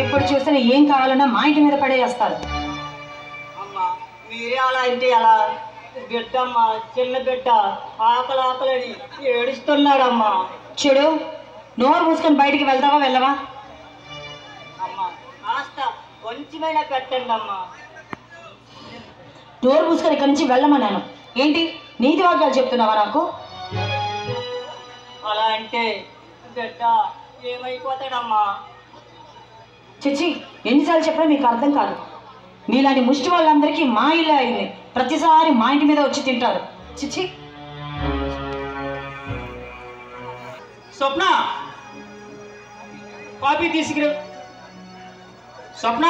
ఎప్పుడు చూసినా ఏం కావాలన్నా మా ఇంటి మీద పడేస్తారు. అమ్మా మీరే అలా అంటే ఎలా? బిడ్డమ్మా, చిన్న బిడ్డ ఆకలి ఆకలని ఏడుస్తున్నాడమ్మా. చూడు, నోరు మూసుకొని బయటికి వెళ్తావా వెళ్ళవా? అమ్మా కాస్త కొంచెమైనా పెట్టండి అమ్మా. నోరు మూసుకొని ఇక్కడి నుంచి వెళ్ళమన్నాను. ఏంటి నీతి వాక్యాలు చెప్తున్నావా నాకు? అలా అంటే బిడ్డ ఏమైపోతాడమ్మా? చిచ్చి, ఎన్నిసార్లు చెప్పినా మీకు అర్థం కాదు. నీలాంటి ముష్టి వాళ్ళందరికీ మా ఇల్లు అయింది. ప్రతిసారి మా ఇంటి మీద వచ్చి తింటారు. చిచ్చి. స్వప్న, కాఫీ తీసుకురా. స్వప్న,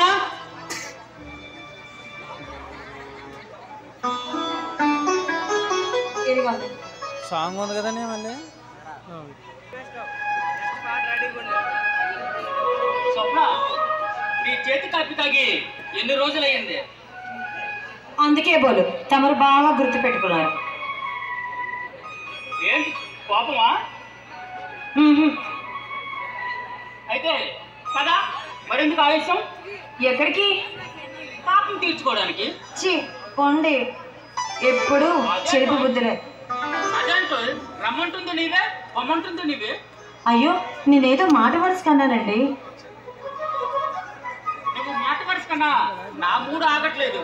సాంగ్ ఉంది కదండి మళ్ళీ. స్వప్న, మీ చేతి కాఫీ తాగి ఎన్ని రోజులయ్యింది? అందుకే బోలు తమరు బాగా గుర్తు పెట్టుకున్నారు. ఏంటి కోపమా? అయితే కదా మరెందుకు ఆవేశం? ఎక్కడికి? పాపం తీర్చుకోవడానికి. చి పొండి, ఎప్పుడు చెరుపు బుద్ధులే. అదేంటో రమ్మంటుంది నీవే, పొమ్మంటుంది నీవే. అయ్యో, నేనేదో మాట వరుసకన్నానండి. నువ్వు మాట వరుస కన్నా నా మూడు ఆగట్లేదు.